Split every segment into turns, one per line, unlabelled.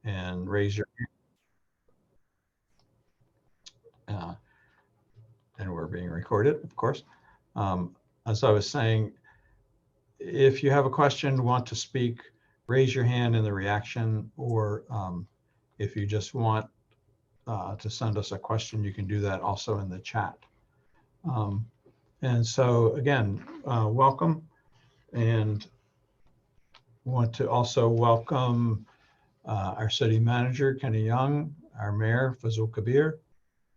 and raise your and we're being recorded, of course. As I was saying, if you have a question, want to speak, raise your hand in the reaction, or if you just want to send us a question, you can do that also in the chat. And so again, welcome, and want to also welcome our city manager, Kenny Young, our mayor, Fazul Kabir,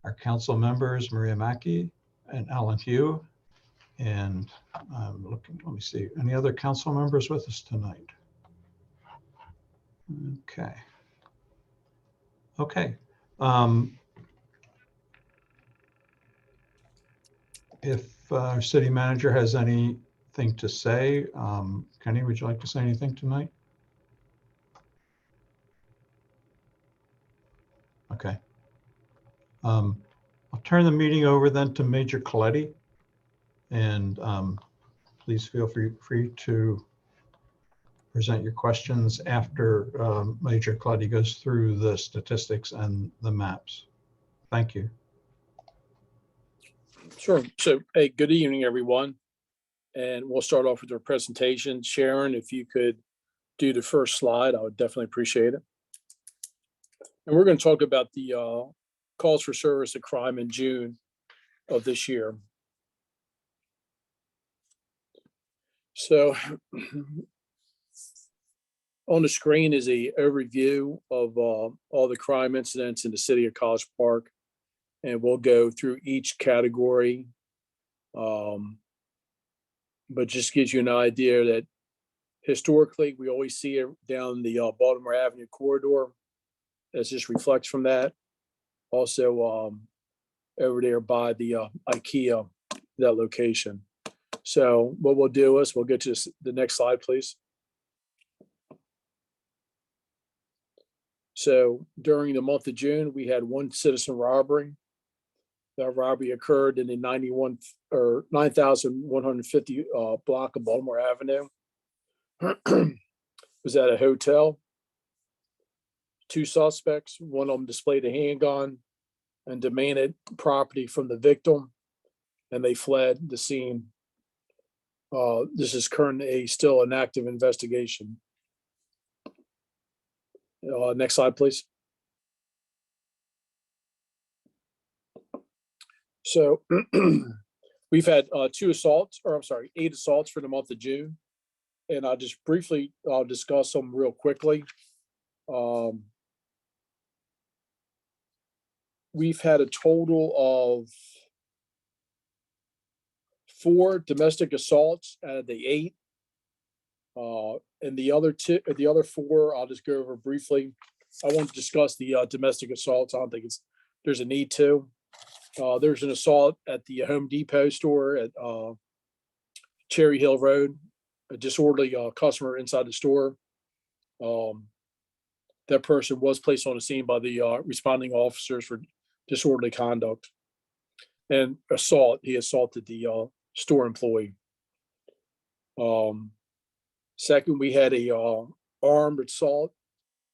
our council members, Maria Mackey and Alan Hugh. And I'm looking, let me see, any other council members with us tonight? Okay. Okay. If our city manager has anything to say, Kenny, would you like to say anything tonight? Okay. I'll turn the meeting over then to Major Coletti, and please feel free to present your questions after Major Coletti goes through the statistics and the maps. Thank you.
Sure. So, hey, good evening, everyone. And we'll start off with our presentation. Sharon, if you could do the first slide, I would definitely appreciate it. And we're going to talk about the calls for service of crime in June of this year. So on the screen is a overview of all the crime incidents in the city of College Park. And we'll go through each category. But just gives you an idea that historically, we always see it down the Baltimore Avenue corridor. As just reflects from that. Also over there by the IKEA, that location. So what we'll do is we'll get to the next slide, please. So during the month of June, we had one citizen robbery. That robbery occurred in the 9150 block of Baltimore Avenue. Was at a hotel. Two suspects, one of them displayed a handgun and demanded property from the victim, and they fled the scene. This is currently still an active investigation. Next slide, please. So we've had 8 assaults for the month of June. And I'll just briefly discuss them real quickly. We've had a total of 4 domestic assaults out of the 8. And the other 4, I'll just go over briefly. I won't discuss the domestic assaults. I don't think there's a need to. There's an assault at the Home Depot store at Cherry Hill Road, a disorderly customer inside the store. That person was placed on the scene by the responding officers for disorderly conduct and assault. He assaulted the store employee. Second, we had a armed assault,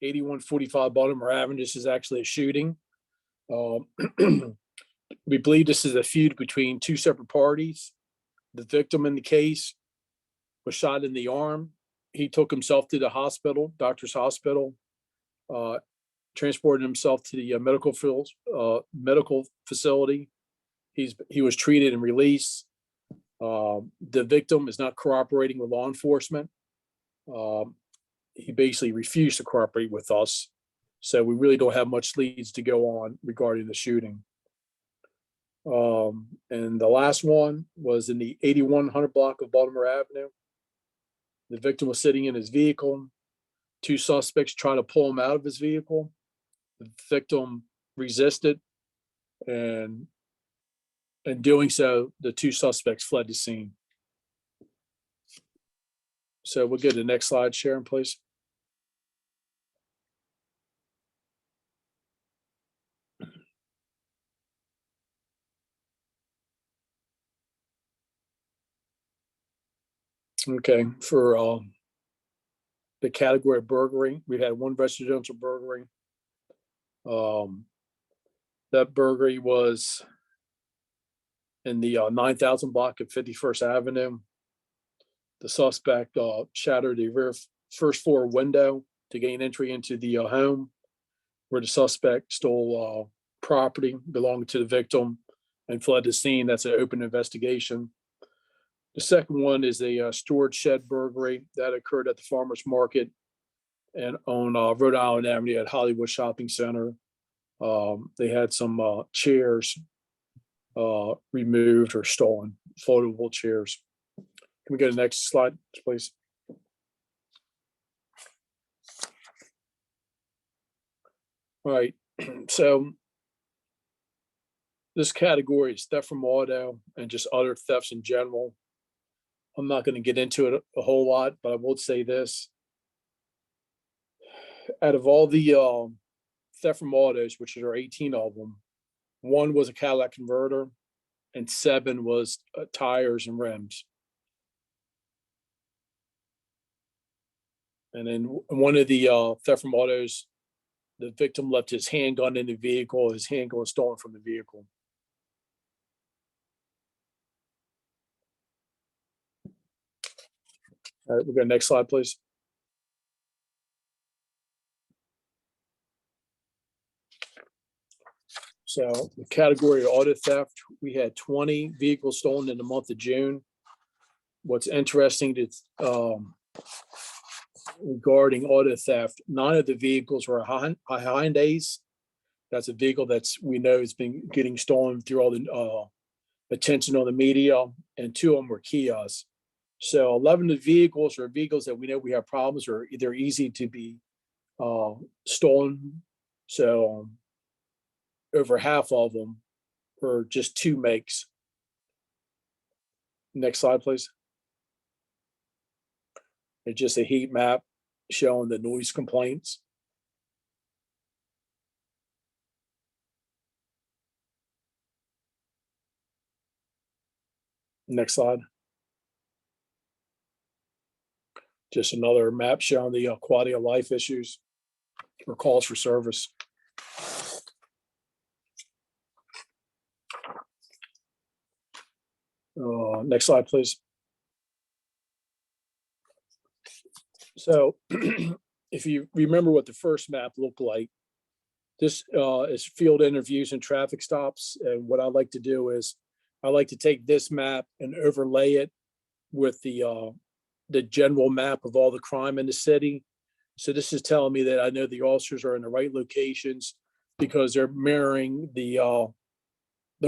8145 Baltimore Avenue. This is actually a shooting. We believe this is a feud between 2 separate parties. The victim in the case was shot in the arm. He took himself to the hospital, doctor's hospital, transported himself to the medical facility. He was treated and released. The victim is not cooperating with law enforcement. He basically refused to cooperate with us. So we really don't have much leads to go on regarding the shooting. And the last one was in the 8100 block of Baltimore Avenue. The victim was sitting in his vehicle. 2 suspects tried to pull him out of his vehicle. The victim resisted, and in doing so, the 2 suspects fled the scene. So we'll get to the next slide, Sharon, please. Okay, for the category of burglary. We had one residential burglary. That burglary was in the 9,000 block of 51st Avenue. The suspect shattered the first floor window to gain entry into the home, where the suspect stole property belonging to the victim and fled the scene. That's an open investigation. The second one is a storage shed burglary that occurred at the farmer's market and on Rhode Island Avenue at Hollywood Shopping Center. They had some chairs removed or stolen, foldable chairs. Can we go to the next slide, please? All right, so this category is theft from auto and just other thefts in general. I'm not going to get into it a whole lot, but I will say this. Out of all the theft from autos, which there are 18 of them, 1 was a Cadillac converter and 7 was tires and rims. And then one of the theft from autos, the victim left his handgun in the vehicle. His handgun was stolen from the vehicle. All right, we'll go next slide, please. So the category of auto theft, we had 20 vehicles stolen in the month of June. What's interesting is regarding auto theft, 9 of the vehicles were Hyundais. That's a vehicle we know has been getting stolen through all the attention on the media, and 2 of them were Kias. So 11 of the vehicles are vehicles that we know we have problems, or they're easy to be stolen. So over half of them were just 2 makes. Next slide, please. It's just a heat map showing the noise complaints. Next slide. Just another map showing the quality of life issues or calls for service. Next slide, please. So if you remember what the first map looked like, this is field interviews and traffic stops. And what I like to do is I like to take this map and overlay it with the general map of all the crime in the city. So this is telling me that I know the officers are in the right locations because they're mirroring the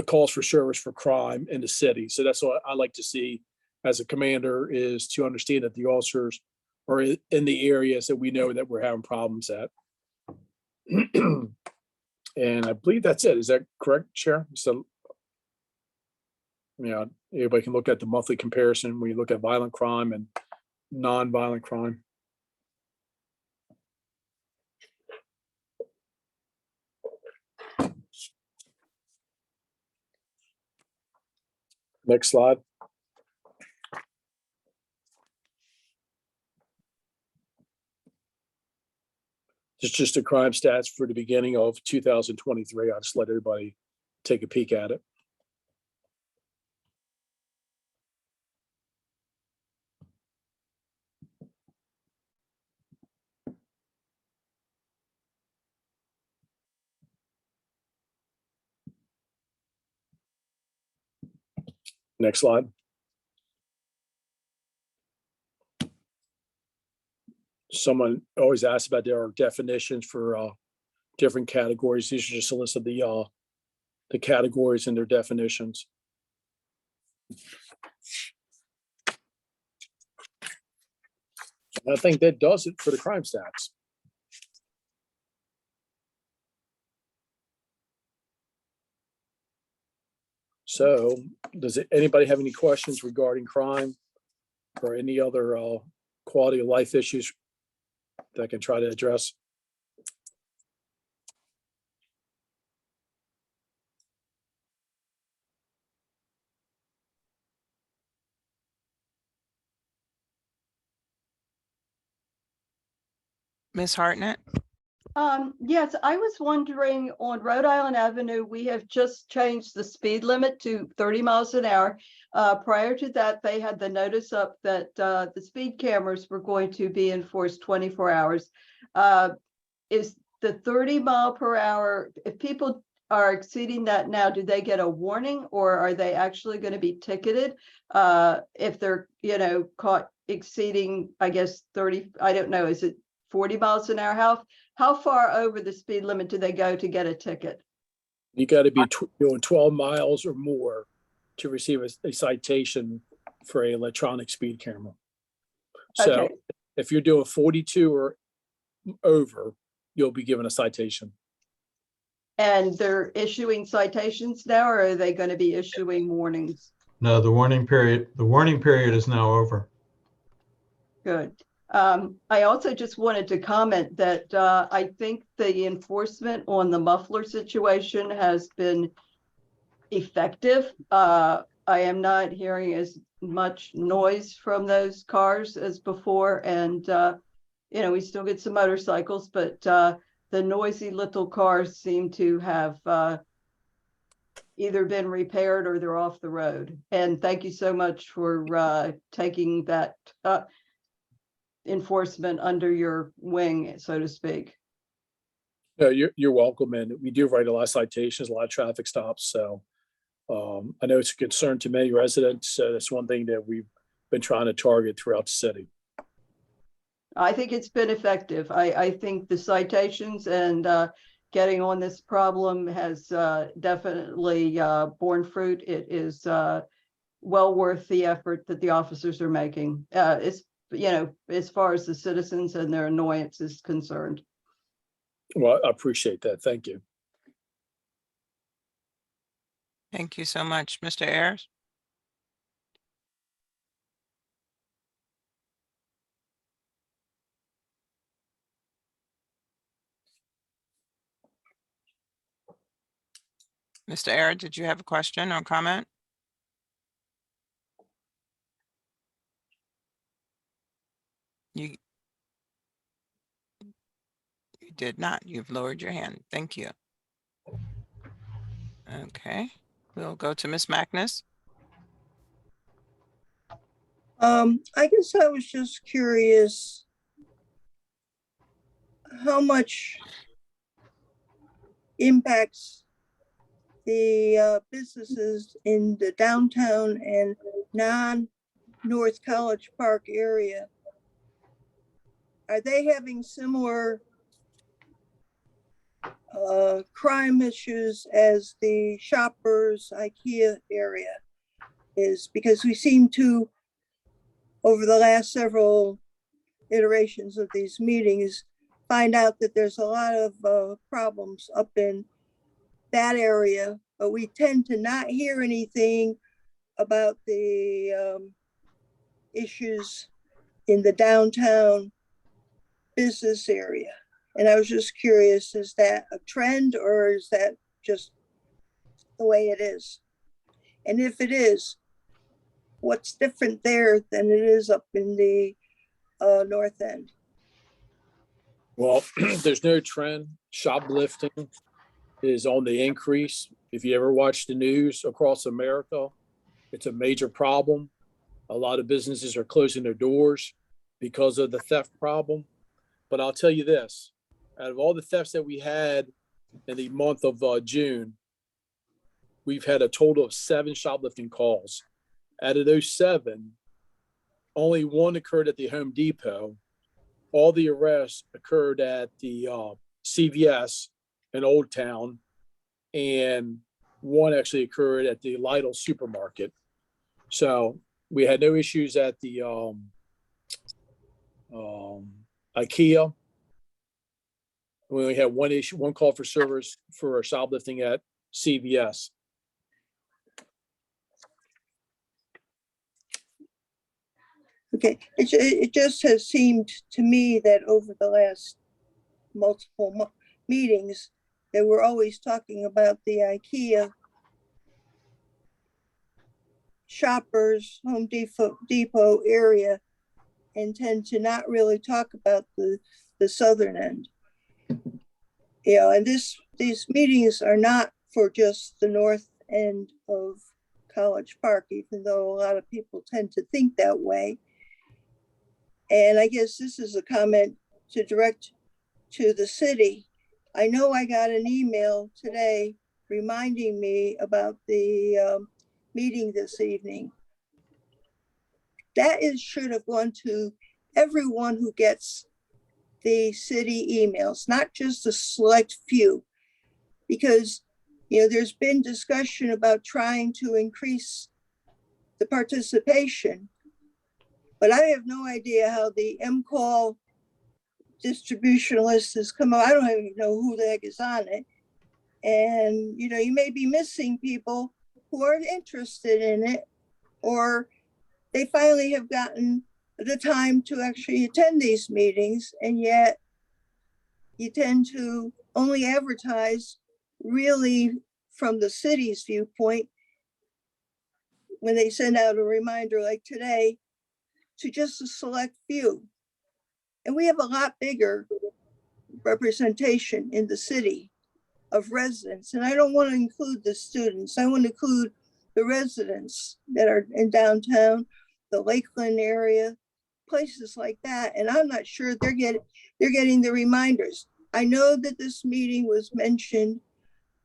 calls for service for crime in the city. So that's what I like to see as a commander, is to understand that the officers are in the areas that we know that we're having problems at. And I believe that's it. Is that correct, Chair? So, yeah, everybody can look at the monthly comparison when you look at violent crime and non-violent crime. Next slide. It's just the crime stats for the beginning of 2023. I'll just let everybody take a peek at it. Next slide. Someone always asks about there are definitions for different categories. These are just a list of the categories and their definitions. And I think that does it for the crime stats. So does anybody have any questions regarding crime or any other quality of life issues that I can try to address?
Ms. Hartnett?
Yes, I was wondering, on Rhode Island Avenue, we have just changed the speed limit to 30 miles an hour. Prior to that, they had the notice up that the speed cameras were going to be enforced 24 hours. Is the 30 mile per hour, if people are exceeding that now, do they get a warning, or are they actually going to be ticketed if they're, caught exceeding, I guess, 30, I don't know, is it 40 miles an hour? How far over the speed limit do they go to get a ticket?
You got to be doing 12 miles or more to receive a citation for an electronic speed camera. So
Okay.
if you're doing 42 or over, you'll be given a citation.
And they're issuing citations now, or are they going to be issuing warnings?
No, the warning period is now over.
Good. I also just wanted to comment that I think the enforcement on the muffler situation has been effective. I am not hearing as much noise from those cars as before. And, we still get some motorcycles, but the noisy little cars seem to have either been repaired or they're off the road. And thank you so much for taking that enforcement under your wing, so to speak.
No, you're welcome. And we do write a lot of citations, a lot of traffic stops. So I know it's a concern to many residents. So that's one thing that we've been trying to target throughout the city.
I think it's been effective. I think the citations and getting on this problem has definitely borne fruit. It is well worth the effort that the officers are making. It's, as far as the citizens and their annoyance is concerned.
Well, I appreciate that. Thank you.
Thank you so much. Mr. Ayers? Mr. Ayers, did you have a question or comment? You did not. You've lowered your hand. Thank you. Okay, we'll go to Ms. Magnus.
I guess I was just curious how much impacts the businesses in the downtown and non-North College Park area. Are they having similar crime issues as the Shoppers IKEA area is? Because we seem to, over the last several iterations of these meetings, find out that there's a lot of problems up in that area, but we tend to not hear anything about the issues in the downtown business area. And I was just curious, is that a trend or is that just the way it is? And if it is, what's different there than it is up in the North End?
Well, there's no trend. Shoplifting is on the increase. If you ever watch the news across America, it's a major problem. A lot of businesses are closing their doors because of the theft problem. But I'll tell you this, out of all the thefts that we had in the month of June, we've had a total of 7 shoplifting calls. Out of those 7, only 1 occurred at the Home Depot. All the arrests occurred at the CVS in Old Town, and 1 actually occurred at the Lidl supermarket. So we had no issues at the IKEA. We only had 1 call for service for shoplifting at CVS.
Okay, it just has seemed to me that over the last multiple meetings, they were always talking about the IKEA, Shoppers, Home Depot area, and tend to not really talk about the the southern end. You know, and these meetings are not for just the north end of College Park, even though a lot of people tend to think that way. And I guess this is a comment to direct to the city. I know I got an email today reminding me about the meeting this evening. That should have gone to everyone who gets the city emails, not just a select few, because you know there's been discussion about trying to increase the participation, but I have no idea how the MCall distribution list has come out. I don't even know who the heck is on it. And, you know, you may be missing people who are interested in it, or they finally have gotten the time to actually attend these meetings, and yet you tend to only advertise really from the city's viewpoint when they send out a reminder like today to just a select few. And we have a lot bigger representation in the city of residents. And I don't want to include the students. I want to include the residents that are in downtown, the Lakeland area, places like that. And I'm not sure they're getting the reminders. I know that this meeting was mentioned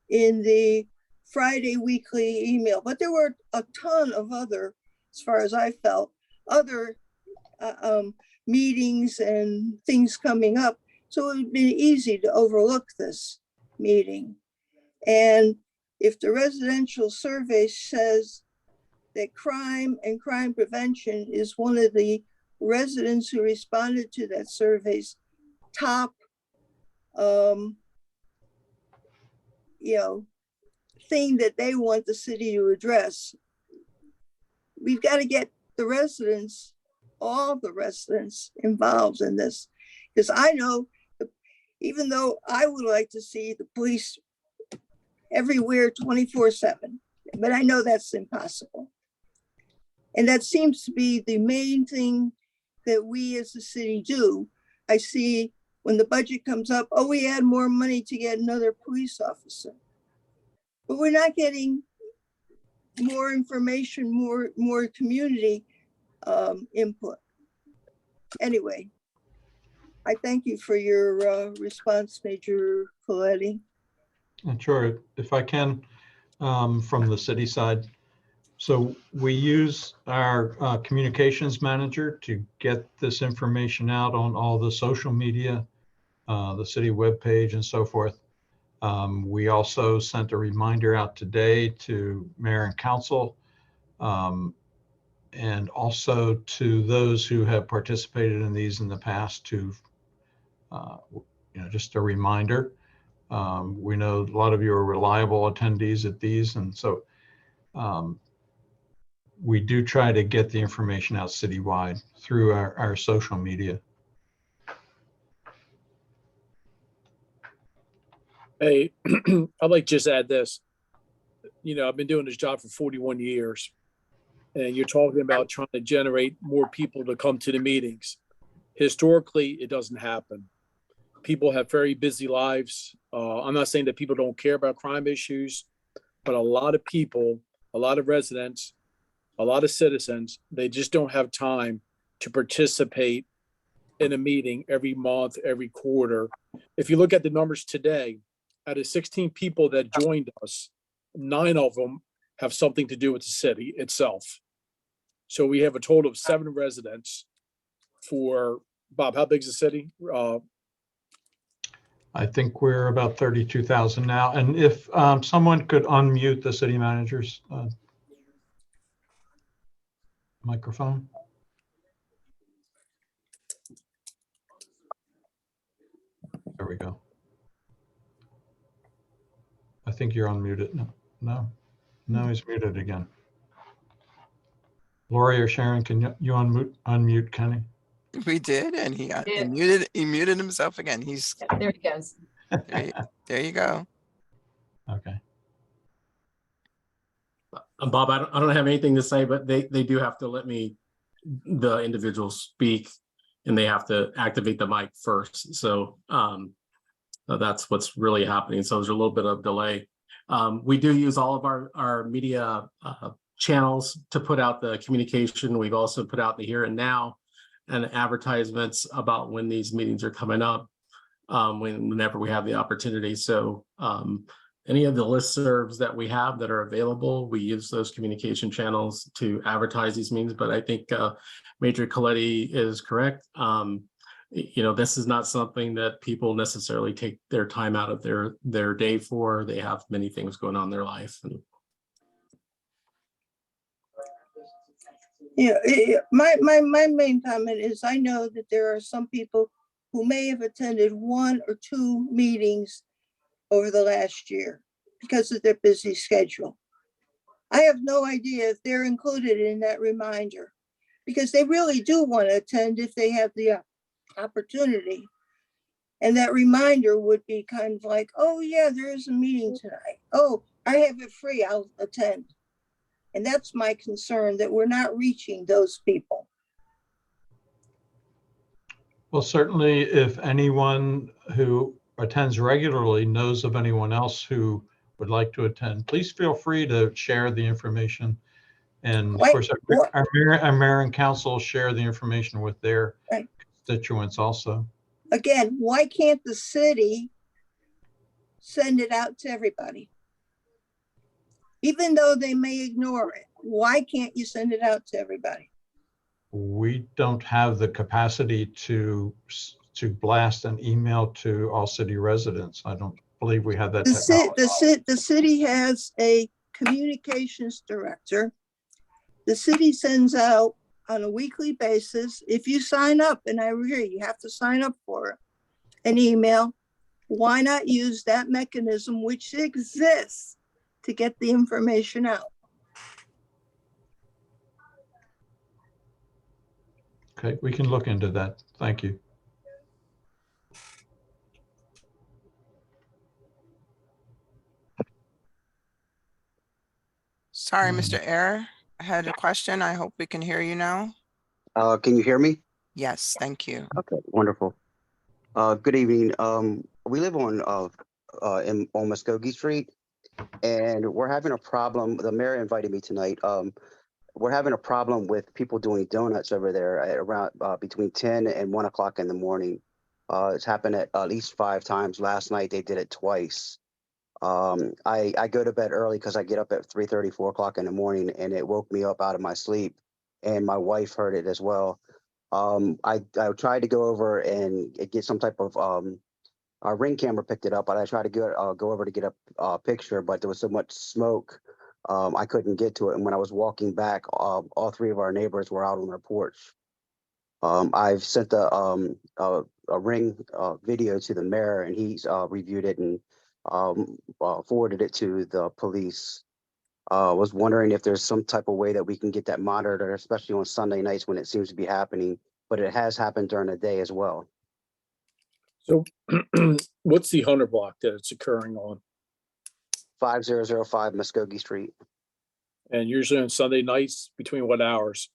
in the Friday weekly email, but there were a ton of other, as far as I felt, other meetings and things coming up. So it would be easy to overlook this meeting. And if the residential survey says that crime and crime prevention is one of the residents who responded to that survey's top thing that they want the city to address, we've got to get the residents, all the residents involved in this. Because I know, even though I would like to see the police everywhere 24/7, but I know that's impossible. And that seems to be the main thing that we as a city do. I see when the budget comes up, oh, we add more money to get another police officer. But we're not getting more information, more community input. Anyway, I thank you for your response, Major Coletti.
And sure, if I can, from the city side. So we use our communications manager to get this information out on all the social media, the city webpage and so forth. We also sent a reminder out today to mayor and council, and also to those who have participated in these in the past to, just a reminder. We know a lot of you are reliable attendees at these, and so we do try to get the information out citywide through our social media.
Hey, I'd like to just add this. You know, I've been doing this job for 41 years, and you're talking about trying to generate more people to come to the meetings. Historically, it doesn't happen. People have very busy lives. I'm not saying that people don't care about crime issues, but a lot of people, a lot of residents, a lot of citizens, they just don't have time to participate in a meeting every month, every quarter. If you look at the numbers today, out of 16 people that joined us, 9 of them have something to do with the city itself. So we have a total of 7 residents for, Bob, how big is the city?
I think we're about 32,000 now. And if someone could unmute the city manager's microphone. There we go. I think you're unmuted. No, he's muted again. Lori or Sharon, can you unmute Kenny?
We did, and he muted himself again. He's
There he goes.
there you go.
Okay.
Bob, I don't have anything to say, but they do have to let me, the individuals, speak.
and they have to activate the mic first. So that's what's really happening. So there's a little bit of delay. We do use all of our media channels to put out the communication. We've also put out the here and now and advertisements about when these meetings are coming up, whenever we have the opportunity. So any of the listservs that we have that are available, we use those communication channels to advertise these meetings. But I think Major Coletti is correct. This is not something that people necessarily take their time out of their day for. They have many things going on in their life.
My main comment is I know that there are some people who may have attended 1 or 2 meetings over the last year because of their busy schedule. I have no idea if they're included in that reminder, because they really do want to attend if they have the opportunity. And that reminder would be kind of like, oh yeah, there is a meeting tonight. Oh, I have it free, I'll attend. And that's my concern, that we're not reaching those people.
Well, certainly if anyone who attends regularly knows of anyone else who would like to attend, please feel free to share the information. And of course, our mayor and council share the information with their constituents also.
Again, why can't the city send it out to everybody? Even though they may ignore it, why can't you send it out to everybody?
We don't have the capacity to blast an email to all city residents. I don't believe we have that technology.
The city has a communications director. The city sends out on a weekly basis, if you sign up, and I agree, you have to sign up for it, an email. Why not use that mechanism which exists to get the information out?
Okay, we can look into that. Thank you.
Sorry, Mr. Air, I had a question. I hope we can hear you now.
Can you hear me?
Yes, thank you.
Okay, wonderful. Good evening. We live on Muskogee Street, and we're having a problem. The mayor invited me tonight. We're having a problem with people doing donuts over there at around between 10 and 1 o'clock in the morning. It's happened at least 5 times. Last night they did it twice. I go to bed early because I get up at 3:30, 4 o'clock in the morning, and it woke me up out of my sleep. And my wife heard it as well. I tried to go over and get some type of our Ring camera picked it up, but I tried to go over to get a picture, but there was so much smoke, I couldn't get to it. And when I was walking back, all 3 of our neighbors were out on their porch. I've sent a Ring video to the mayor, and he's reviewed it and forwarded it to the police. Was wondering if there's some type of way that we can get that monitored, especially on Sunday nights when it seems to be happening, but it has happened during the day as well.
So what's the 100 block that it's occurring on?
5005 Muskogee Street.
And usually on Sunday nights, between what hours?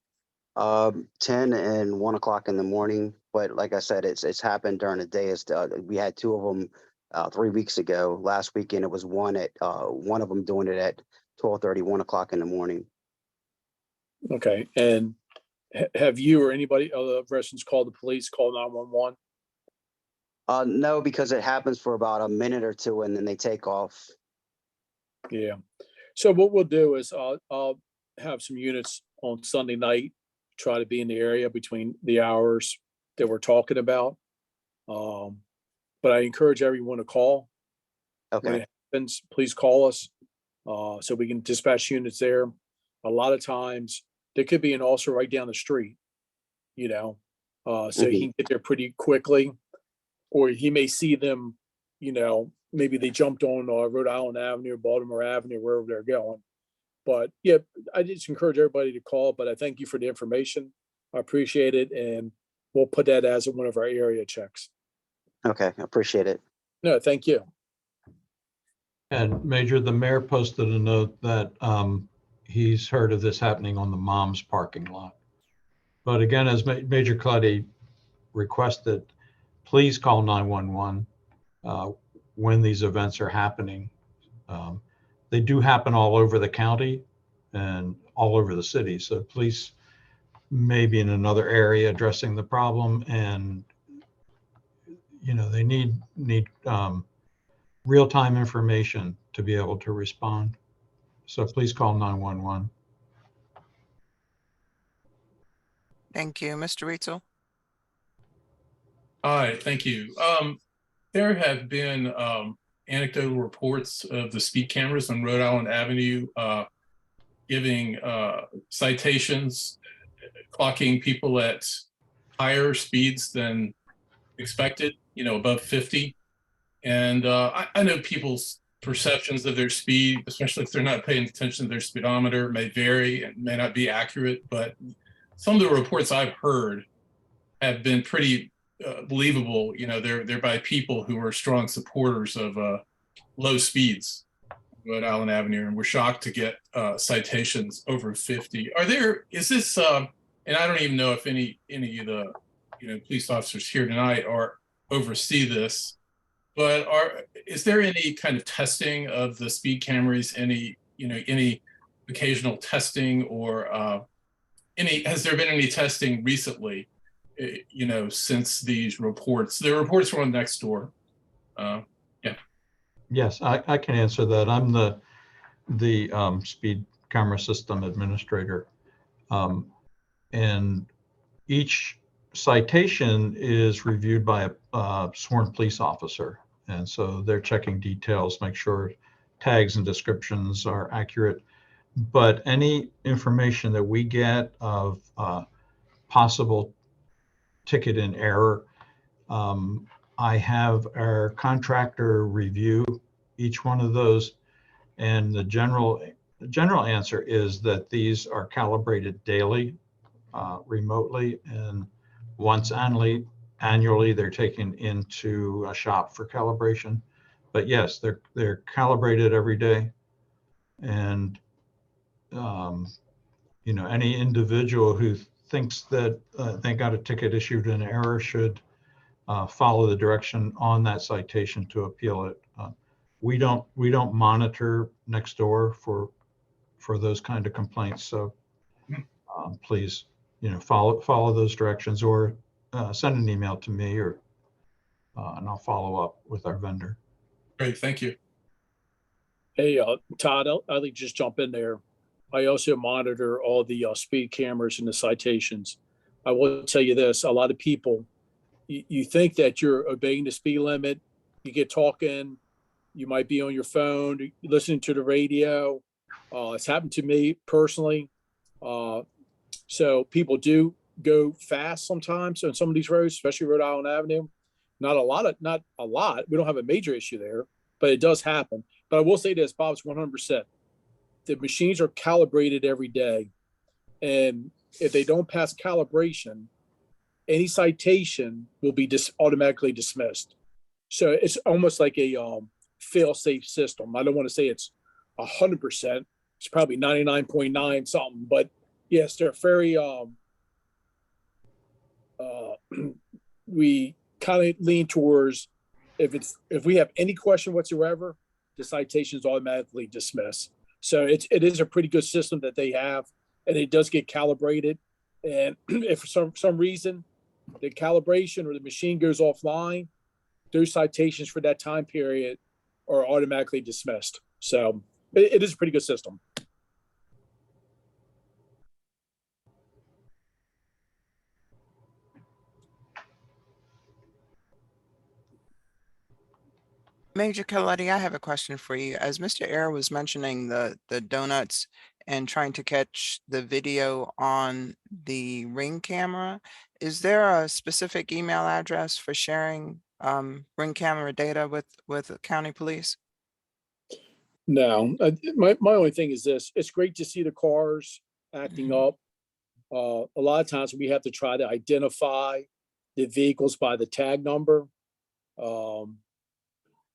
10 and 1 o'clock in the morning. But like I said, it's happened during the day. We had 2 of them 3 weeks ago. Last weekend, it was one of them doing it at 12:30, 1 o'clock in the morning.
Okay. And have you or anybody, other residents called the police, called 911?
No, because it happens for about a minute or 2 and then they take off.
Yeah. So what we'll do is I'll have some units on Sunday night, try to be in the area between the hours that we're talking about. But I encourage everyone to call.
Okay.
When it happens, please call us so we can dispatch units there. A lot of times there could be an officer right down the street, so he can get there pretty quickly, or he may see them, maybe they jumped on Rhode Island Avenue, Baltimore Avenue, wherever they're going. But yeah, I just encourage everybody to call, but I thank you for the information. I appreciate it. And we'll put that as one of our area checks.
Okay, I appreciate it.
No, thank you.
And Major, the mayor posted a note that he's heard of this happening on the Mom's parking lot. But again, as Major Coletti request that please call 911 when these events are happening. They do happen all over the county and all over the city. So police may be in another area addressing the problem, and they need real-time information to be able to respond. So please call 911.
Thank you. Mr. Ritzel?
Hi, thank you. There have been anecdotal reports of the speed cameras on Rhode Island Avenue giving citations, clocking people at higher speeds than expected, above 50. And I know people's perceptions of their speed, especially if they're not paying attention to their speedometer, may vary and may not be accurate. But some of the reports I've heard have been pretty believable. They're by people who are strong supporters of low speeds on Rhode Island Avenue, and we're shocked to get citations over 50. Is this, and I don't even know if any of the police officers here tonight oversee this, but is there any kind of testing of the speed cameras? Any occasional testing, or has there been any testing recently? Since these reports, the reports were on Nextdoor.
Yes, I can answer that. I'm the speed camera system administrator. And each citation is reviewed by a sworn police officer. And so they're checking details, make sure tags and descriptions are accurate. But any information that we get of possible ticket in error, I have our contractor review each one of those. And the general answer is that these are calibrated daily, remotely, and once annually they're taken into a shop for calibration. But yes, they're calibrated every day. And any individual who thinks that they got a ticket issued in error should follow the direction on that citation to appeal it. We don't monitor Nextdoor for those kind of complaints. So please, follow those directions, or send an email to me, or and I'll follow up with our vendor.
Great, thank you.
Hey, Todd, I'll just jump in there. I also monitor all the speed cameras and the citations. I will tell you this: a lot of people, you think that you're obeying the speed limit. You get talking, you might be on your phone, listening to the radio. It's happened to me personally. So people do go fast sometimes on some of these roads, especially Rhode Island Avenue. Not a lot. We don't have a major issue there, but it does happen. But I will say this, Bob's 100%. The machines are calibrated every day. And if they don't pass calibration, any citation will be automatically dismissed. So it's almost like a fail-safe system. I don't want to say it's 100%. It's probably 99.9 something, but yes, they're very, we kind of lean towards, if we have any question whatsoever, the citation is automatically dismissed. So it is a pretty good system that they have, and it does get calibrated. And if for some reason the calibration or the machine goes offline, those citations for that time period are automatically dismissed. So it is a pretty good system.
Major Coletti, I have a question for you. As Mr. Air was mentioning the donuts and trying to catch the video on the Ring camera, is there a specific email address for sharing Ring camera data with county police?
No, my only thing is this: it's great to see the cars acting up. A lot of times we have to try to identify the vehicles by the tag number.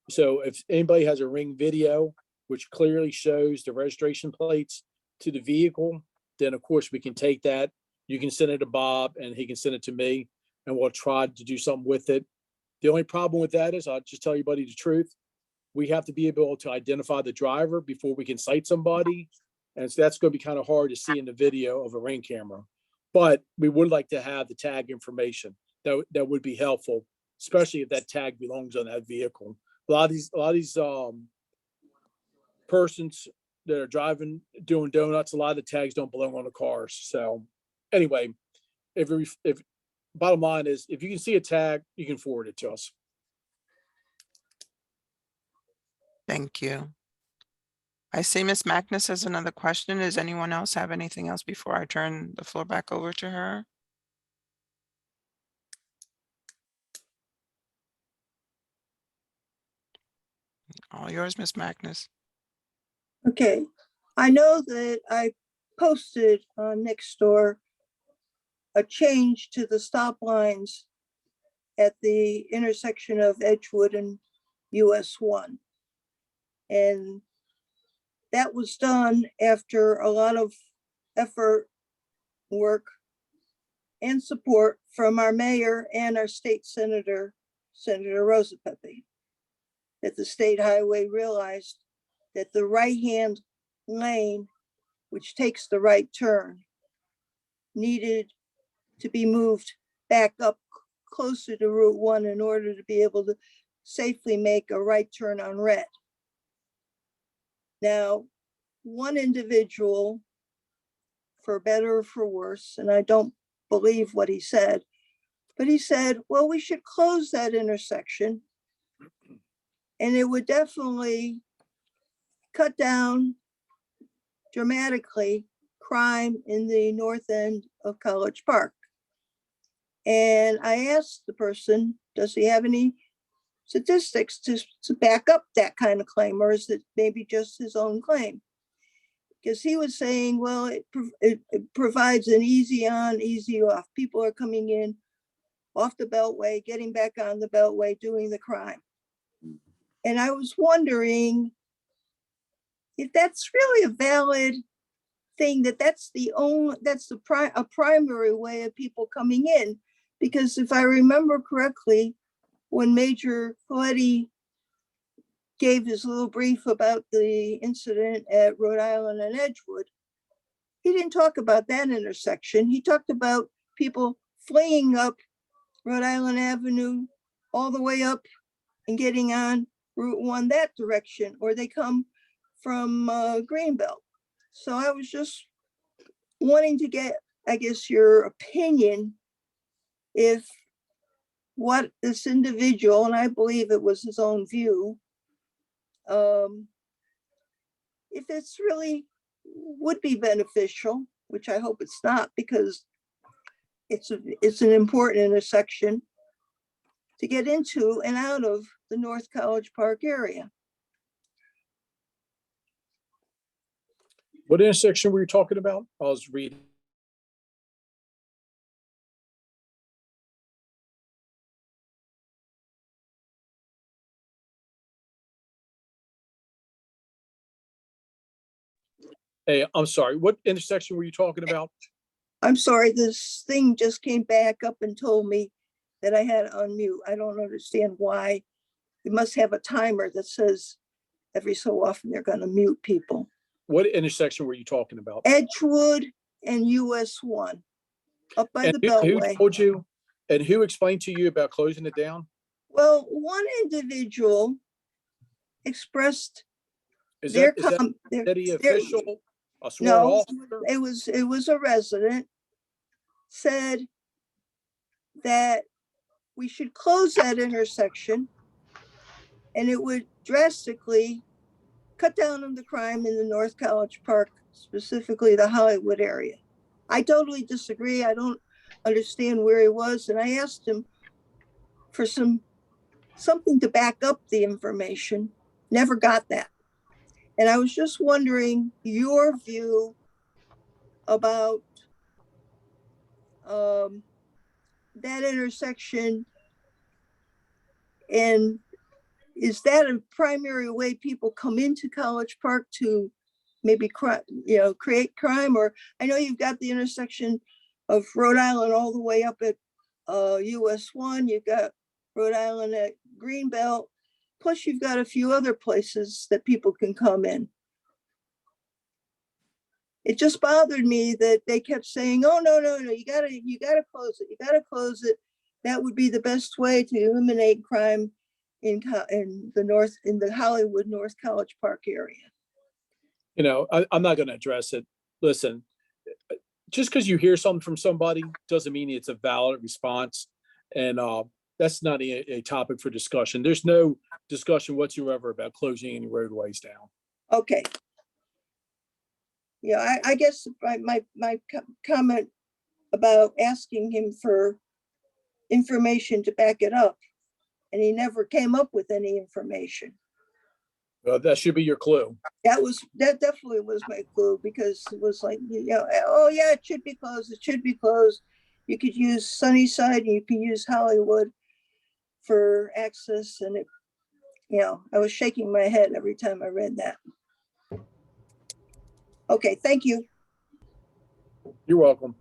So if anybody has a Ring video, which clearly shows the registration plates to the vehicle, then of course we can take that. You can send it to Bob and he can send it to me. and we'll try to do something with it. The only problem with that is, I'll just tell you, buddy, the truth. We have to be able to identify the driver before we can cite somebody. And so that's going to be kind of hard to see in the video of a ring camera. But we would like to have the tag information. That would be helpful, especially if that tag belongs on that vehicle. A lot of these persons that are driving, doing donuts, a lot of the tags don't belong on the cars. So anyway, if bottom line is, if you can see a tag, you can forward it to us.
Thank you. I see Ms. Magnus has another question. Does anyone else have anything else before I turn the floor back over to her? All yours, Ms. Magnus.
Okay, I know that I posted on Nextdoor a change to the stop lines at the intersection of Edgewood and US 1. And that was done after a lot of effort, work, and support from our mayor and our state senator, Senator Rosa Pepe, that the state highway realized that the right-hand lane, which takes the right turn, needed to be moved back up closer to Route 1 in order to be able to safely make a right turn on red. Now, one individual, for better or for worse, and I don't believe what he said, but he said, well, we should close that intersection and it would definitely cut down dramatically crime in the north end of College Park. And I asked the person, does he have any statistics to back up that kind of claim, or is it maybe just his own claim? Because he was saying, well, it provides an easy on, easy off. People are coming in off the Beltway, getting back on the Beltway, doing the crime. And I was wondering if that's really a valid thing, that's a primary way of people coming in. Because if I remember correctly, when Major Coletti gave his little brief about the incident at Rhode Island and Edgewood, he didn't talk about that intersection. He talked about people fleeing up Rhode Island Avenue all the way up and getting on Route 1 that direction, or they come from Greenbelt. So I was just wanting to get, I guess, your opinion if what this individual, and I believe it was his own view, if it's really would be beneficial, which I hope it's not, because it's an important intersection to get into and out of the North College Park area.
What intersection were you talking about? I was reading. Hey, I'm sorry. What intersection were you talking about?
I'm sorry, this thing just came back up and told me that I had to unmute. I don't understand why. It must have a timer that says every so often they're going to mute people.
What intersection were you talking about?
Edgewood and US 1, up by
And
the
who
Beltway.
told you, and who explained to you about closing it down?
Well, one individual expressed
Is
their
that
their-
city
their-
official, a sworn
No,
officer?
it was a resident, said that we should close that intersection and it would drastically cut down on the crime in the North College Park, specifically the Hollywood area. I totally disagree. I don't understand where he was. And I asked him for something to back up the information. Never got that. And I was just wondering your view about that intersection, and is that a primary way people come into College Park to maybe create crime? Or I know you've got the intersection of Rhode Island all the way up at US 1, you've got Rhode Island at Greenbelt, plus you've got a few other places that people can come in. It just bothered me that they kept saying, oh, no, you gotta close it. You gotta close it. That would be the best way to eliminate crime in the Hollywood North College Park area.
You know, I'm not going to address it. Listen, just because you hear something from somebody doesn't mean it's a valid response. And that's not a topic for discussion. There's no discussion whatsoever about closing any roadways down.
Okay. Yeah, I guess my comment about asking him for information to back it up, and he never came up with any information.
That should be your clue.
That definitely was my clue, because it was like, oh yeah, it should be closed. It should be closed. You could use Sunnyside and you can use Hollywood for access, and I was shaking my head every time I read that. Okay, thank you.
You're welcome.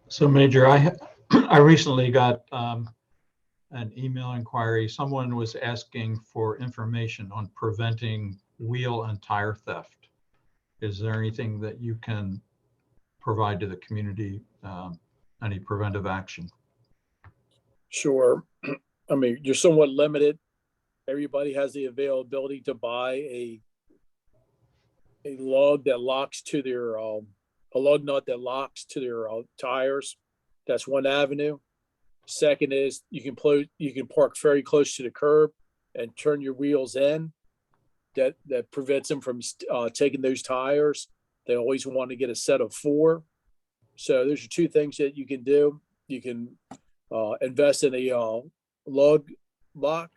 So Major, I recently got an email inquiry. Someone was asking for information on preventing wheel and tire theft. Is there anything that you can provide to the community, any preventive action?
Sure. I mean, you're somewhat limited. Everybody has the availability to buy a lug that locks to their a lug nut that locks to their tires. That's one avenue. Second is you can park very close to the curb and turn your wheels in. That prevents them from taking those tires. They always want to get a set of 4. So those are 2 things that you can do. You can invest in a lug lock.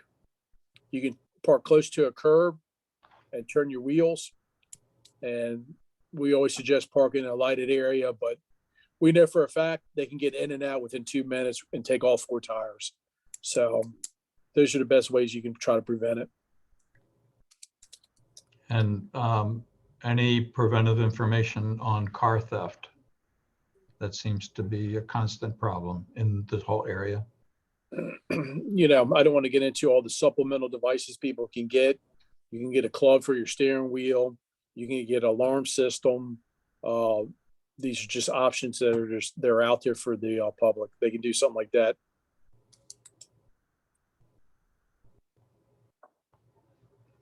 You can park close to a curb and turn your wheels. And we always suggest parking in a lighted area, but we know for a fact they can get in and out within 2 minutes and take all 4 tires. So those are the best ways you can try to prevent it.
And any preventive information on car theft? That seems to be a constant problem in this whole area.
I don't want to get into all the supplemental devices people can get. You can get a club for your steering wheel. You can get an alarm system. These are just options that they're out there for the public. They can do something like that.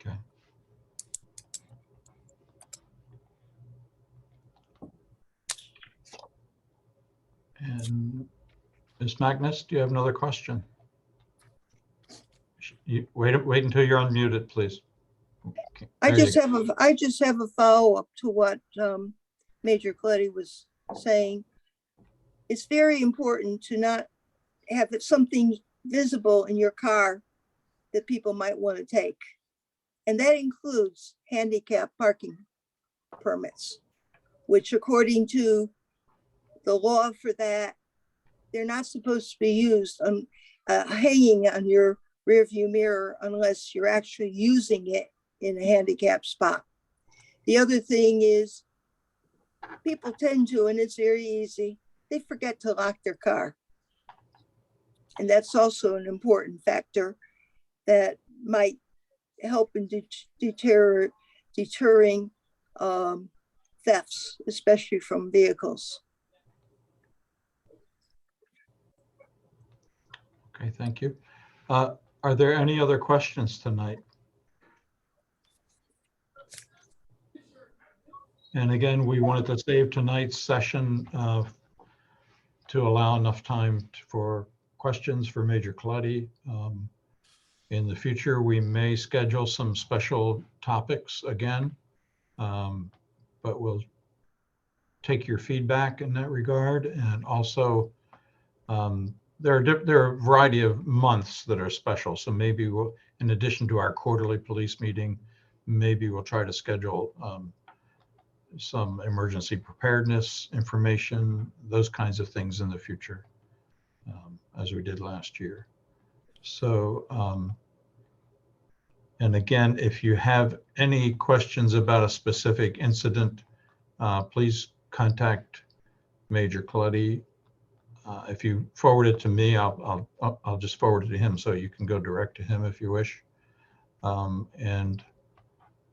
Okay. And Ms. Magnus, do you have another question? Wait until you're unmuted, please. Okay,
I just have a follow-up to what Major Coletti was saying. It's very important to not have something visible in your car that people might want to take. And that includes handicap parking permits, which according to the law for that, they're not supposed to be used on hanging on your rear view mirror unless you're actually using it in a handicap spot. The other thing is people tend to, and it's very easy, they forget to lock their car. And that's also an important factor that might help in deterring thefts, especially from vehicles.
Okay, thank you. Are there any other questions tonight? And again, we wanted to save tonight's session to allow enough time for questions for Major Coletti. In the future, we may schedule some special topics again, but we'll take your feedback in that regard. And also, there are a variety of months that are special. So maybe we'll, in addition to our quarterly police meeting, maybe we'll try to schedule some emergency preparedness information, those kinds of things in the future, as we did last year. So And again, if you have any questions about a specific incident, please contact Major Colletti. If you forward it to me, I'll just forward it to him, so you can go direct to him if you wish. And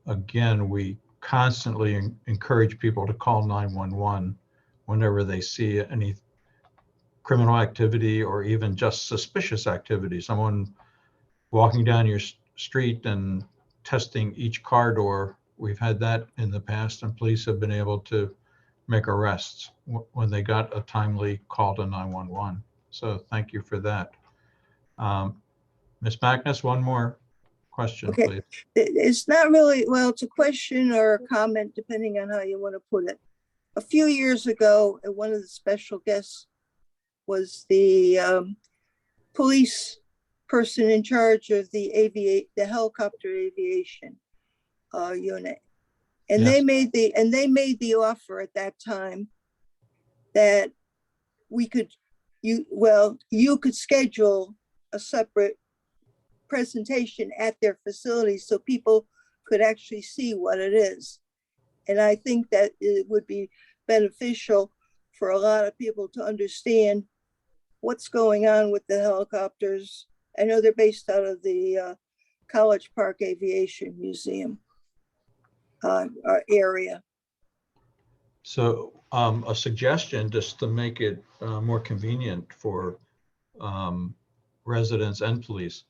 again, we constantly encourage people to call 911 whenever they see any criminal activity or even just suspicious activity. Someone walking down your street and testing each car door. We've had that in the past, and police have been able to make arrests when they got a timely call to 911. So thank you for that. Ms. Magnus, one more question,
Okay.
please.
It's not really, well, it's a question or a comment, depending on how you want to put it. A few years ago, one of the special guests was the police person in charge of the helicopter aviation unit. And
Yes.
they made the offer at that time that you could schedule a separate presentation at their facility so people could actually see what it is. And I think that it would be beneficial for a lot of people to understand what's going on with the helicopters. I know they're based out of the College Park Aviation Museum area.
So a suggestion, just to make it more convenient for residents and police,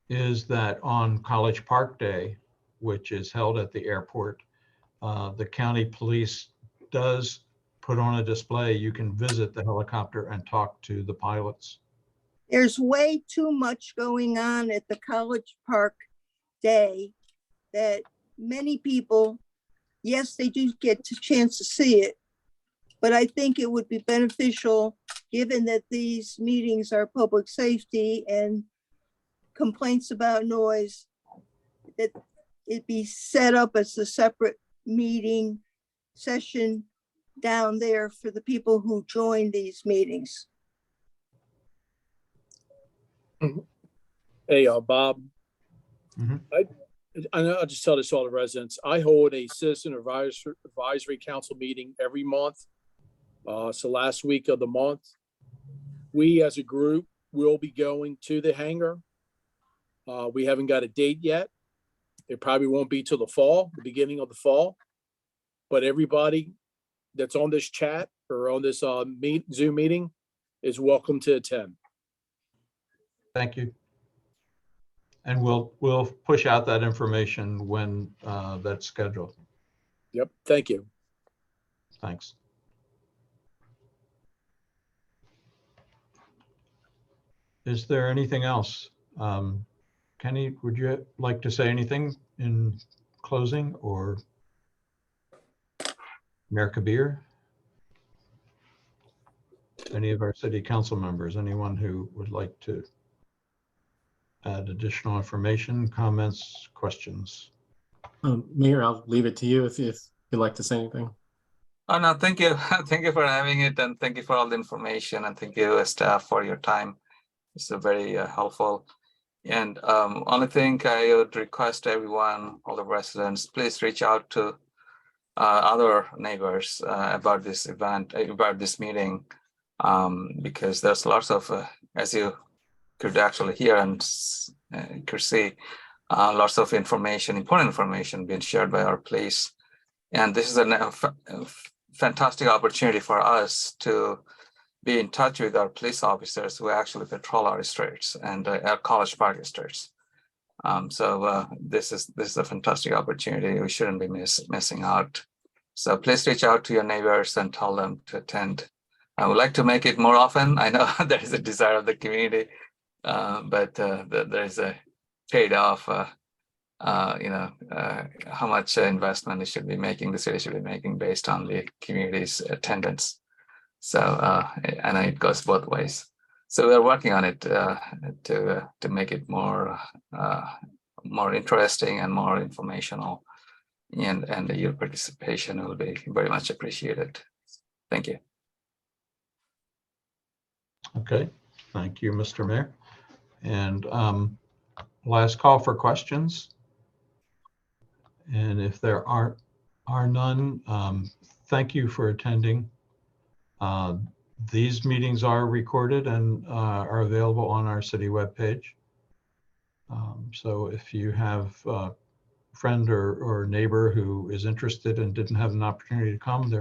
is that on College Park Day, which is held at the airport, the county police does put on a display. You can visit the helicopter and talk to the pilots.
There's way too much going on at the College Park Day that many people, yes, they do get a chance to see it, but I think it would be beneficial, given that these meetings are public safety and complaints about noise, that it be set up as a separate meeting session down there for the people who join these meetings.
Hey, Bob.
Mhm.
I know, I'll just tell this to all the residents. I hold a citizen advisory council meeting every month. So last week of the month, we as a group will be going to the hangar. We haven't got a date yet. It probably won't be till the fall, the beginning of the fall. But everybody that's on this chat or on this Zoom meeting is welcome to attend.
Thank you. And we'll push out that information when that's scheduled.
Yep, thank you.
Thanks. Is there anything else? Kenny, would you like to say anything in closing, or Mayor Kabir? Any of our city council members, anyone who would like to add additional information, comments, questions?
Mayor, I'll leave it to you if you'd like to say anything.
Oh, no, thank you. Thank you for having it, and thank you for all the information, and thank you, staff, for your time. It's very helpful. And only thing I would request everyone, all the residents, please reach out to other neighbors about this event, about this meeting, because there's lots of, as you could actually hear and could see, lots of information, important information being shared by our police. And this is a fantastic opportunity for us to be in touch with our police officers who actually patrol our streets and our College Park streets. So this is a fantastic opportunity. We shouldn't be missing out. So please reach out to your neighbors and tell them to attend. I would like to make it more often. I know there is a desire of the community, but there is a trade-off. How much investment it should be making, the city should be making based on the community's attendance. So I know it goes both ways. So we're working on it to make it more interesting and more informational, and your participation will be very much appreciated. Thank you.
Okay, thank you, Mr. Mayor. And last call for questions. And if there are none, thank you for attending. These meetings are recorded and are available on our city webpage. So if you have a friend or neighbor who is interested and didn't have an opportunity to come,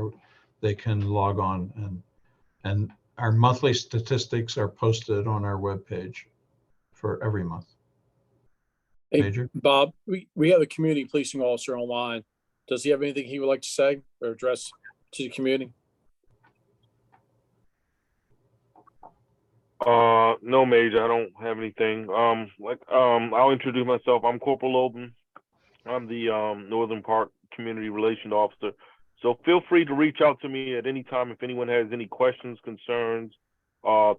they can log on, and our monthly statistics are posted on our webpage for every month.
Hey,
Major?
Bob, we have a community policing officer online. Does he have anything he would like to say or address to the community?
No, Major, I don't have anything. I'll introduce myself. I'm Corporal Loban. I'm the Northern Park Community Relations Officer. So feel free to reach out to me at any time if anyone has any questions, concerns,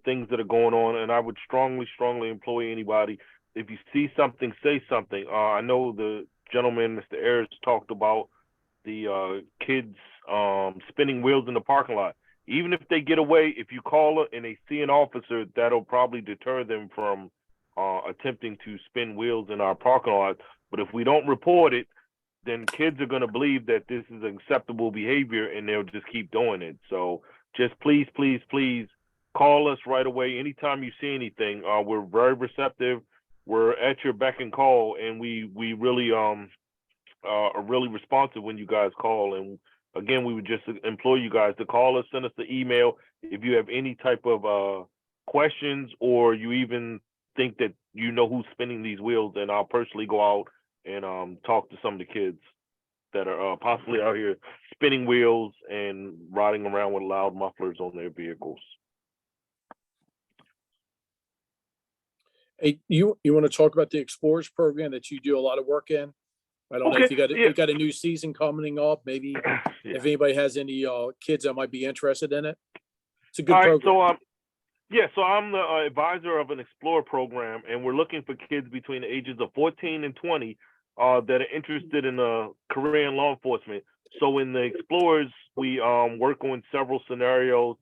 things that are going on. And I would strongly employ anybody. If you see something, say something. I know the gentleman, Mr. Ayers, talked about the kids spinning wheels in the parking lot. Even if they get away, if you call and they see an officer, that'll probably deter them from attempting to spin wheels in our parking lot. But if we don't report it, then kids are going to believe that this is acceptable behavior and they'll just keep doing it. So just please call us right away. Anytime you see anything, we're very receptive. We're at your beck and call, and we really are really responsive when you guys call. And again, we would just implore you guys to call us, send us the email if you have any type of questions, or you even think that you know who's spinning these wheels, and I'll personally go out and talk to some of the kids that are possibly out here spinning wheels and riding around with loud mufflers on their vehicles.
Hey, you want to talk about the Explorers program that you do a lot of work in? I don't know if you got a new season coming up. Maybe if anybody has any kids that might be interested in it. It's a good program.
So I'm the advisor of an Explorer program, and we're looking for kids between the ages of 14 and 20 that are interested in a career in law enforcement. So in the Explorers, we work on several scenarios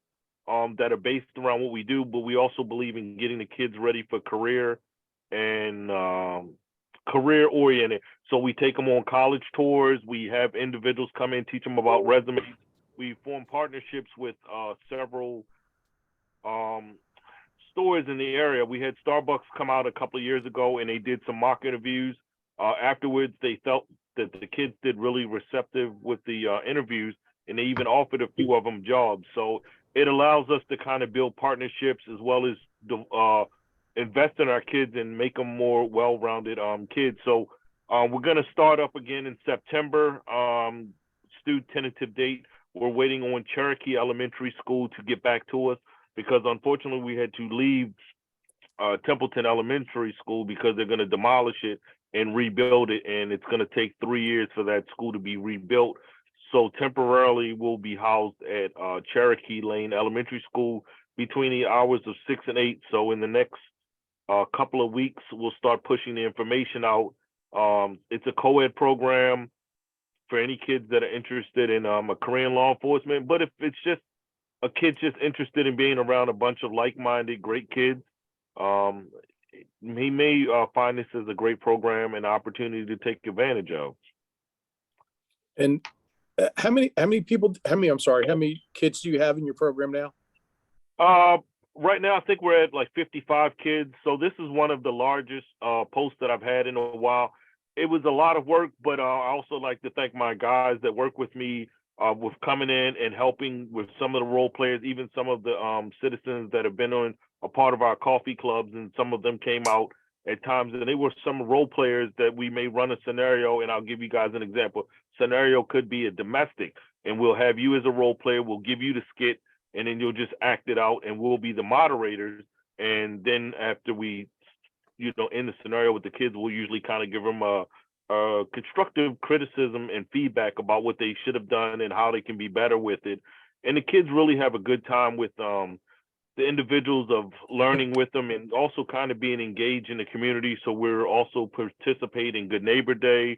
that are based around what we do, but we also believe in getting the kids ready for career and career oriented. So we take them on college tours. We have individuals come in, teach them about resumes. We form partnerships with several stores in the area. We had Starbucks come out a couple of years ago, and they did some mock interviews. Afterwards, they felt that the kids did really receptive with the interviews, and they even offered a few of them jobs. So it allows us to kind of build partnerships as well as invest in our kids and make them more well-rounded kids. So we're going to start up again in September. Tentative date. We're waiting on Cherokee Elementary School to get back to us, because unfortunately we had to leave Templeton Elementary School because they're going to demolish it and rebuild it, and it's going to take 3 years for that school to be rebuilt. So temporarily we'll be housed at Cherokee Lane Elementary School between the hours of 6 and 8. So in the next couple of weeks, we'll start pushing the information out. It's a co-ed program for any kids that are interested in a career in law enforcement. But if it's just a kid just interested in being around a bunch of like-minded, great kids, he may find this as a great program and opportunity to take advantage of.
And how many kids do you have in your program now?
Right now, I think we're at like 55 kids. So this is one of the largest posts that I've had in a while. It was a lot of work, but I also like to thank my guys that work with me with coming in and helping with some of the role players, even some of the citizens that have been on a part of our coffee clubs, and some of them came out at times, and they were some role players that we may run a scenario, and I'll give you guys an example. Scenario could be a domestic, and we'll have you as a role player, we'll give you the skit, and then you'll just act it out, and we'll be the moderators. And then after we, in the scenario with the kids, we'll usually kind of give them a constructive criticism and feedback about what they should have done and how they can be better with it. And the kids really have a good time with the individuals of learning with them, and also kind of being engaged in the community. So we're also participating in Good Neighbor Day,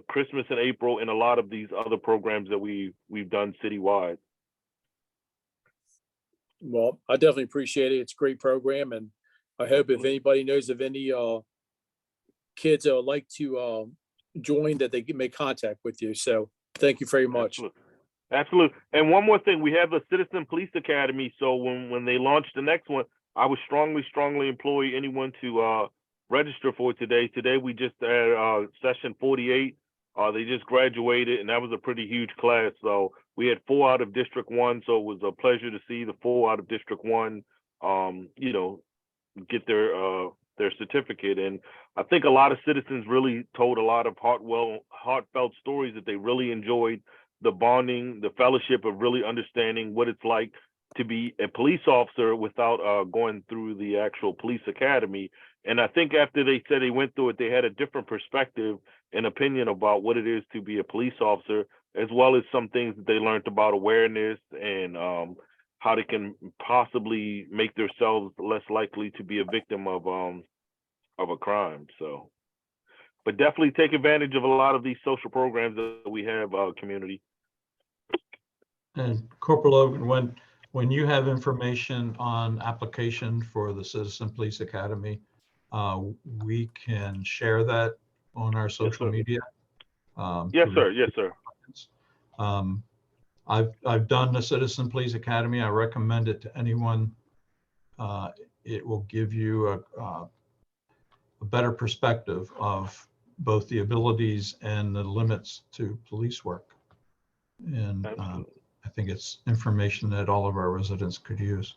Christmas in April, and a lot of these other programs that we've done citywide.
Well, I definitely appreciate it. It's a great program, and I hope if anybody knows of any kids that would like to join, that they can make contact with you. So thank you very much.
Absolutely. Absolutely. And one more thing, we have a Citizen Police Academy. So when they launch the next one, I would strongly employ anyone to register for it today. Today we just had session 48. They just graduated, and that was a pretty huge class. So we had 4 out of District 1. So it was a pleasure to see the 4 out of District 1, you know, get their certificate. And I think a lot of citizens really told a lot of heartfelt stories that they really enjoyed the bonding, the fellowship of really understanding what it's like to be a police officer without going through the actual police academy. And I think after they said they went through it, they had a different perspective and opinion about what it is to be a police officer, as well as some things that they learned about awareness and how they can possibly make themselves less likely to be a victim of a crime. So, but definitely take advantage of a lot of these social programs that we have, community.
And Corporal Logan, when you have information on application for the Citizen Police Academy, we can share that on our social
sir.
media.
Yes,
through-
sir. Yes, sir.
I've done the Citizen Police Academy. I recommend it to anyone. It will give you a better perspective of both the abilities and the limits to police work. And
Absolutely.
I think it's information that all of our residents could use.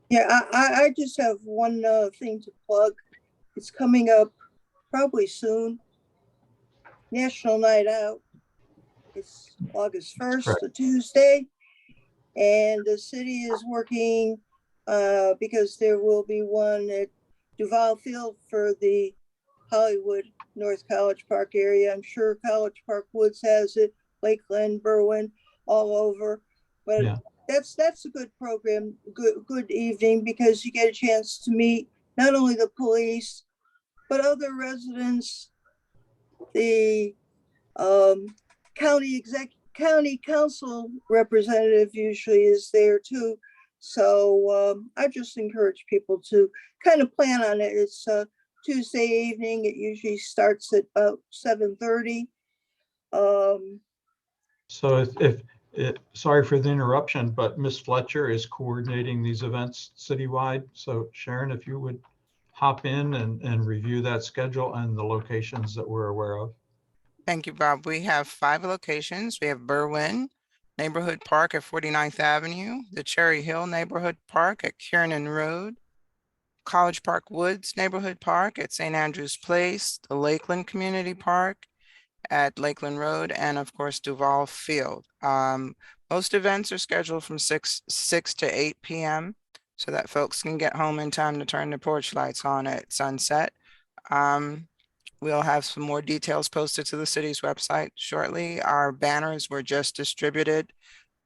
Yeah, I just have one thing to plug. It's coming up probably soon. National Night Out. It's August 1st,
correct.
a Tuesday. And the city is working because there will be one at Duval Field for the Hollywood North College Park area. I'm sure College Park Woods has it, Lakeland, Berwyn, all over. But
Yeah.
that's a good program, good evening, because you get a chance to meet not only the police, but other residents. The county council representative usually is there too. So I just encourage people to kind of plan on it. It's Tuesday evening. It usually starts at about 7:30.
So sorry for the interruption, but Ms. Fletcher is coordinating these events citywide. So Sharon, if you would hop in and review that schedule and the locations that we're aware of.
Thank you, Bob. We have 5 locations. We have Berwyn Neighborhood Park at 49th Avenue, the Cherry Hill Neighborhood Park at Kiernan Road, College Park Woods Neighborhood Park at St. Andrews Place, the Lakeland Community Park at Lakeland Road, and of course, Duval Field. Most events are scheduled from 6 to 8 p.m. so that folks can get home in time to turn the porch lights on at sunset. We'll have some more details posted to the city's website shortly. Our banners were just distributed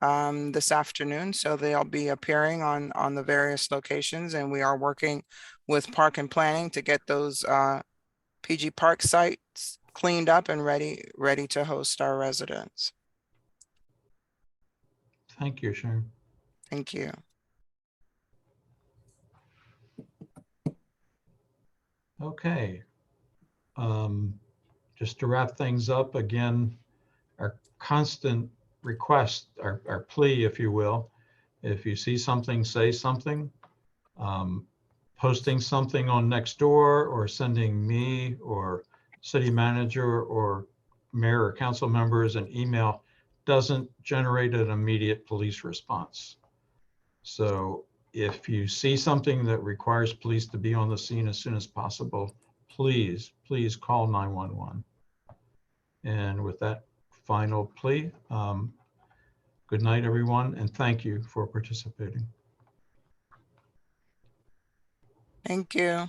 this afternoon, so they'll be appearing on the various locations, and we are working with Park and Planning to get those PG Park sites cleaned up and ready to host our residents.
Thank you, Sharon.
Thank you.
Okay. Just to wrap things up again, our constant request, our plea, if you will, if you see something, say something. Posting something on Nextdoor or sending me or city manager or mayor or council members an email doesn't generate an immediate police response. So if you see something that requires police to be on the scene as soon as possible, please call 911. And with that final plea, good night, everyone, and thank you for participating.
Thank you.